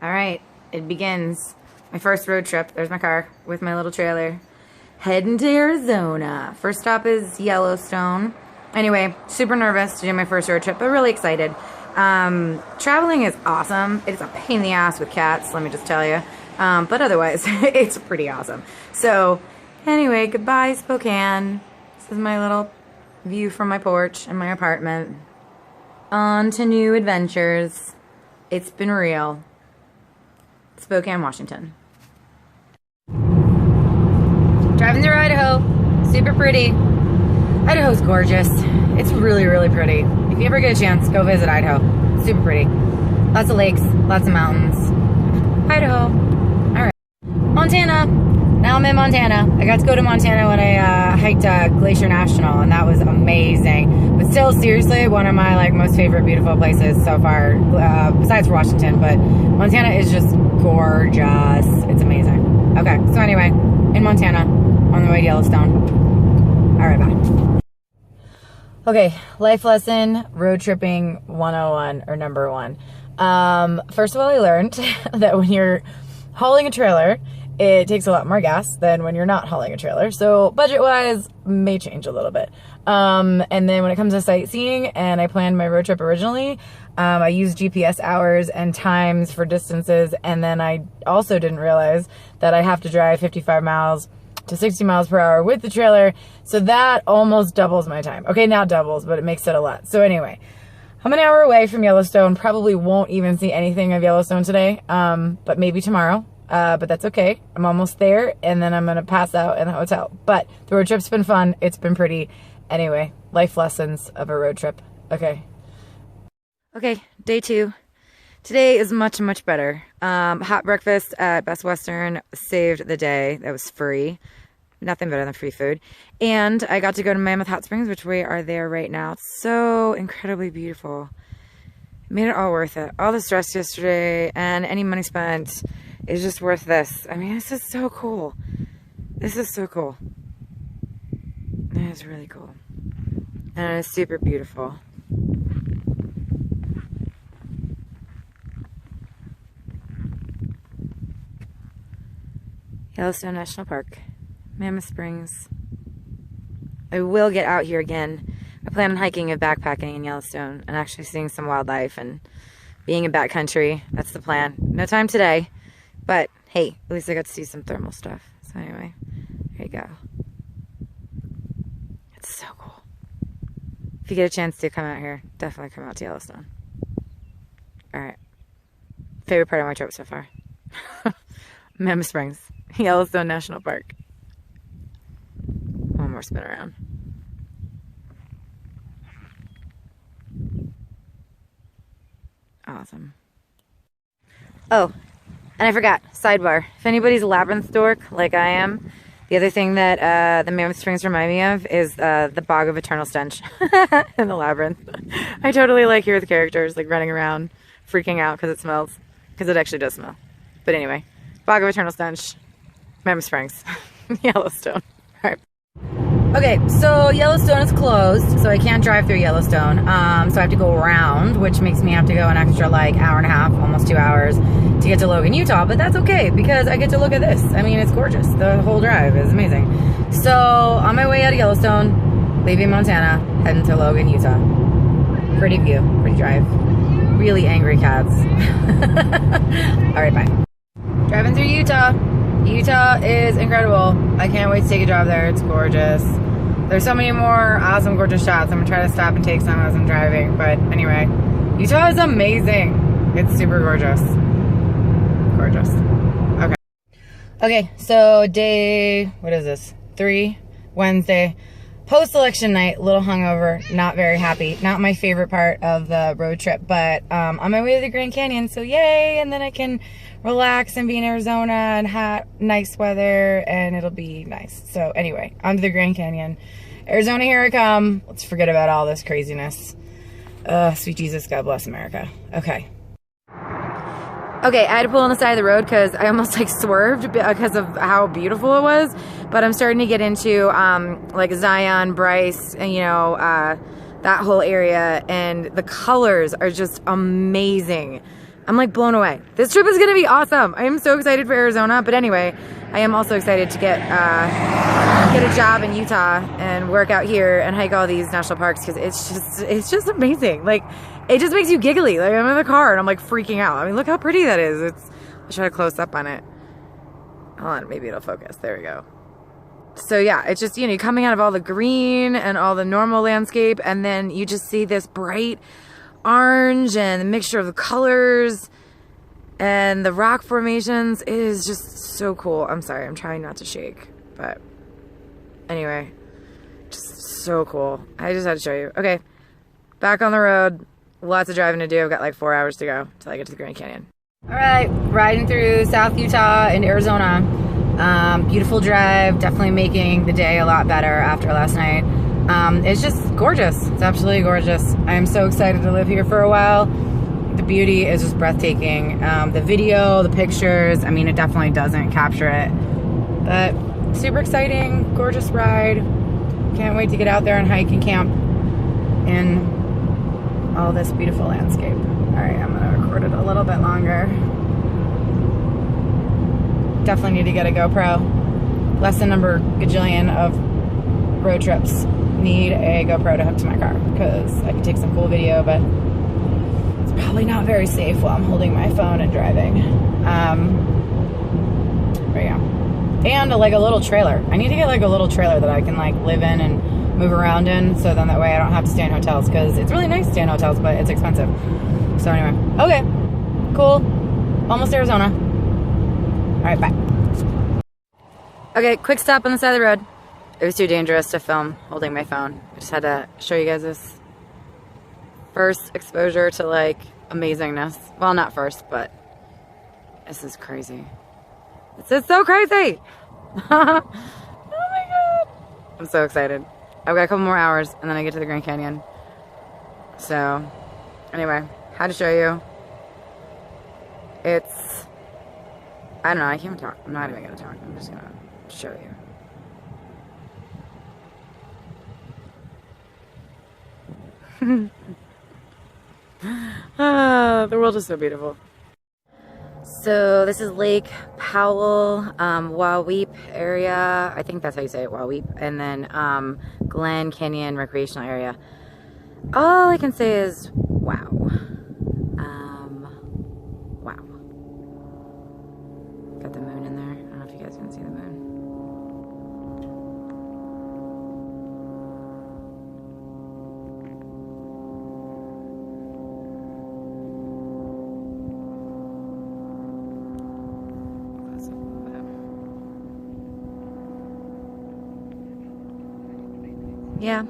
All right, it begins. My first road trip. There's my car with my little trailer. Heading to Arizona. First stop is Yellowstone. Anyway, super nervous to do my first road trip, but really excited. Traveling is awesome. It's a pain in the ass with cats, let me just tell you. But otherwise, it's pretty awesome. So, anyway, goodbye Spokane. This is my little view from my porch in my apartment. On to new adventures. It's been real. Spokane, Washington. Driving through Idaho. Super pretty. Idaho's gorgeous. It's really, really pretty. If you ever get a chance, go visit Idaho. It's super pretty. Lots of lakes, lots of mountains. Idaho. Alright. Montana. Now I'm in Montana. I got to go to Montana when I hiked Glacier National, and that was amazing. But still, seriously, one of my most favorite beautiful places so far, besides Washington. But Montana is just gorgeous. It's amazing. Okay, so anyway, in Montana, on the way to Yellowstone. Alright, bye. Okay, life lesson, road tripping 101, or number one. First of all, I learned that when you're hauling a trailer, it takes a lot more gas than when you're not hauling a trailer. So budget-wise, may change a little bit. And then when it comes to sightseeing, and I planned my road trip originally, I used GPS hours and times for distances, and then I also didn't realize that I have to drive 55 miles to 60 miles per hour with the trailer, so that almost doubles my time. Okay, not doubles, but it makes it a lot. So anyway, I'm an hour away from Yellowstone, probably won't even see anything of Yellowstone today, but maybe tomorrow. But that's okay. I'm almost there, and then I'm gonna pass out in the hotel. But the road trip's been fun. It's been pretty. Anyway, life lessons of a road trip. Okay, day 2. Today is much, much better. Hot breakfast at Best Western saved the day. That was free. Nothing better than free food. And I got to go to Mammoth Hot Springs, which we are there right now. It's so incredibly beautiful. Made it all worth it. All the stress yesterday and any money spent is just worth this. I mean, this is so cool. This is so cool. It is really cool. And it's super beautiful. Yellowstone National Park, Mammoth Springs. I will get out here again. I plan on hiking and backpacking in Yellowstone and actually seeing some wildlife and being in backcountry. That's the plan. No time today, but hey, at least I got to see some thermal stuff. So anyway, there you go. It's so cool. If you get a chance to come out here, definitely come out to Yellowstone. Alright. Favorite part of my trip so far. Mammoth Springs. Yellowstone National Park. One more spin around. Awesome. Oh, and I forgot, sidebar. If anybody's a Labyrinth dork, like I am, the other thing that the Mammoth Springs remind me of is the Bog of Eternal Stench in the Labyrinth. I totally hear the characters running around, freaking out because it smells. Because it actually does smell. But anyway, Bog of Eternal Stench. Mammoth Springs, Yellowstone. All right. Okay, so Yellowstone is closed, so I can't drive through Yellowstone. So I have to go around, which makes me have to go an extra hour and a half, almost 2 hours to get to Logan, Utah. But that's okay because I get to look at this. I mean, it's gorgeous. The whole drive is amazing. So on my way out of Yellowstone, leaving Montana, heading to Logan, Utah. Pretty view, pretty drive. Really angry cats. All right, bye. Driving through Utah. Utah is incredible. I can't wait to take a drive there. It's gorgeous. There's so many more awesome, gorgeous shots. I'm gonna try to stop and take some as I'm driving. But anyway, Utah is amazing. It's super gorgeous. Gorgeous. Okay. Okay, so day, what is this? 3, Wednesday. Post-election night, little hungover, not very happy. Not my favorite part of the road trip, but on my way to the Grand Canyon, so yay! And then I can relax and be in Arizona and hot, nice weather, and it'll be nice. So anyway, on to the Grand Canyon. Arizona, here I come. Let's forget about all this craziness. Sweet Jesus, God bless America. Okay. Okay, I had to pull on the side of the road because I almost swerved because of how beautiful it was. But I'm starting to get into Zion, Bryce, and that whole area, and the colors are just amazing. I'm like blown away. This trip is gonna be awesome. I am so excited for Arizona, but anyway, I am also excited to get a job in Utah and work out here and hike all these national parks because it's just amazing. Like, it just makes you giggly. Like, I'm in the car and I'm like freaking out. I mean, look how pretty that is. I'll try to close up on it. Hold on, maybe it'll focus. There we go. So yeah, it's just, you know, coming out of all the green and all the normal landscape, and then you just see this bright orange and the mixture of the colors and the rock formations. It is just so cool. I'm sorry, I'm trying not to shake, but anyway, just so cool. I just had to show you. Okay, back on the road. Lots of driving to do. I've got like 4 hours to go till I get to the Grand Canyon. All right, riding through South Utah and Arizona. Beautiful drive, definitely making the day a lot better after last night. It's just gorgeous. It's absolutely gorgeous. I am so excited to live here for a while. The beauty is just breathtaking. The video, the pictures, I mean, it definitely doesn't capture it. But super exciting, gorgeous ride. Can't wait to get out there and hike and camp in all this beautiful landscape. All right, I'm gonna record it a little bit longer. Definitely need to get a GoPro. Lesson number gajillion of road trips. Need a GoPro to hook to my car because I can take some cool video, but it's probably not very safe while I'm holding my phone and driving. There you go. And like a little trailer. I need to get like a little trailer that I can like live in and move around in, so then that way I don't have to stay in hotels, because it's really nice to stay in hotels, but it's expensive. So anyway, okay, cool. Almost Arizona. All right, bye. Okay, quick stop on the side of the road. It was too dangerous to film holding my phone. I just had to show you guys this first exposure to like amazingness. Well, not first, but this is crazy. This is so crazy. Oh my God. I'm so excited. I've got a couple more hours and then I get to the Grand Canyon. So anyway, had to show you. It's, I don't know, I can't even talk. I'm not even gonna talk. I'm just gonna show you. The world is so beautiful. So this is Lake Powell, Wahweap area. I think that's how you say it, Wahweap. And then Glen Canyon Recreational Area. All I can say is wow. Wow. Got the moon in there. I don't know if you guys can see the moon. Yeah,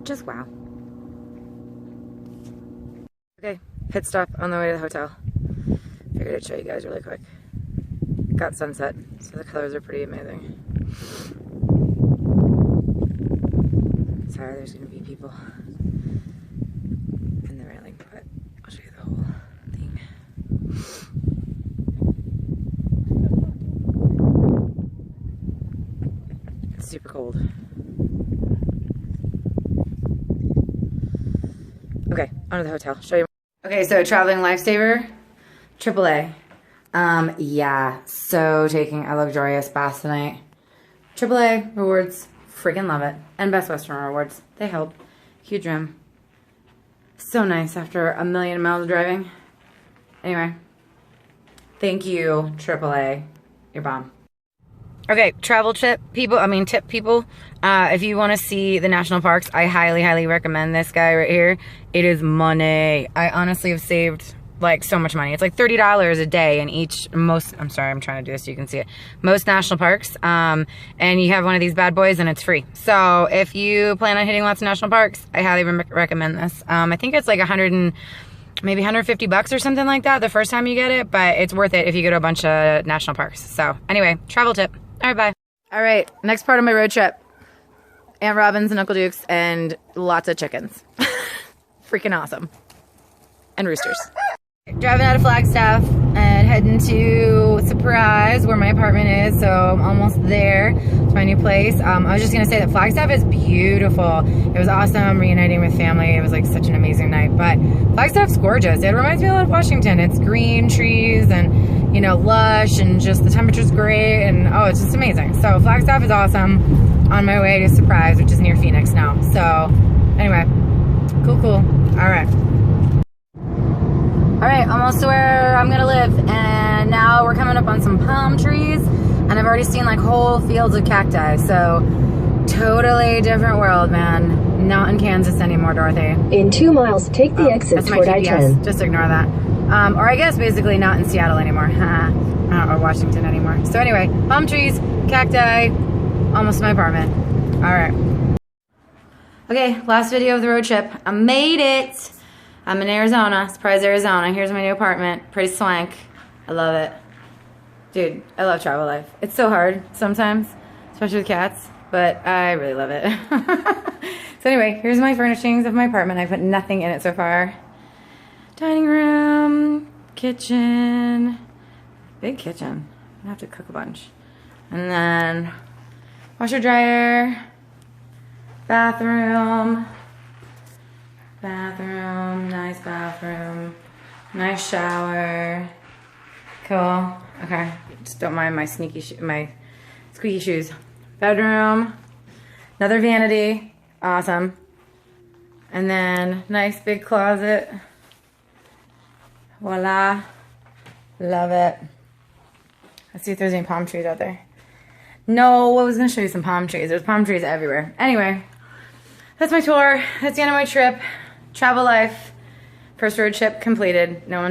just wow. Okay, pit stop on the way to the hotel. Figured I'd show you guys really quick. Got sunset, so the colors are pretty amazing. Sorry, there's gonna be people in the railing, but I'll show you the whole thing. It's super cold. Okay, on to the hotel. Show you. Okay, so traveling lifesaver, AAA. Yeah, so taking a luxurious bath tonight. AAA rewards, freaking love it. And Best Western rewards, they help. Huge room. So nice after a million miles of driving. Anyway, thank you, AAA. You're bomb. Okay, travel tip people, if you want to see the national parks, I highly recommend this guy right here. It is money. I honestly have saved like so much money. It's like $30 a day in I'm sorry, I'm trying to do this so you can see it. Most national parks, and you have one of these bad boys and it's free. So if you plan on hitting lots of national parks, I highly recommend this. I think it's like maybe 150 bucks or something like that the first time you get it, but it's worth it if you go to a bunch of national parks. So anyway, travel tip. All right, bye. All right, next part of my road trip. Aunt Robin's and Uncle Duke's and lots of chickens. Freaking awesome. And roosters. Driving out of Flagstaff and head heading to Surprise, where my apartment is, so I'm almost there to my new place. I was just gonna say that Flagstaff is beautiful. It was awesome reuniting with family. It was like such an amazing night, but Flagstaff's gorgeous. It reminds me a lot of Washington. It's green, trees, and you know, lush, and just the temperature's great, and oh, it's just amazing. So Flagstaff is awesome. On my way to Surprise, which is near Phoenix now. So anyway, cool. All right, almost to where I'm gonna live, and now we're coming up on some palm trees, and I've already seen like whole fields of cacti, so totally different world, man. Not in Kansas anymore, Dorothy. In 2 miles, take the exit toward I-10. Just ignore that. Or I guess basically not in Seattle anymore, or Washington anymore. So anyway, palm trees, cacti, almost to my apartment. All right. Okay, last video of the road trip. I made it. I'm in Arizona, Surprise, Arizona. Here's my new apartment. Pretty swank. I love it. Dude, I love travel life. It's so hard sometimes, especially with cats, but I really love it. So anyway, here's my furnishings of my apartment. I put nothing in it so far. Dining room, kitchen, big kitchen. I have to cook a bunch. And then washer dryer, bathroom, nice bathroom, nice shower. Cool. Okay, just don't mind my my squeaky shoes. Bedroom, another vanity, awesome. And then nice big closet. Voila, love it. Let's see if there's any palm trees out there. No, I was gonna show you some palm trees. There's palm trees everywhere. Anyway, that's my tour. That's the end of my trip. Travel life. First road trip completed. No one died.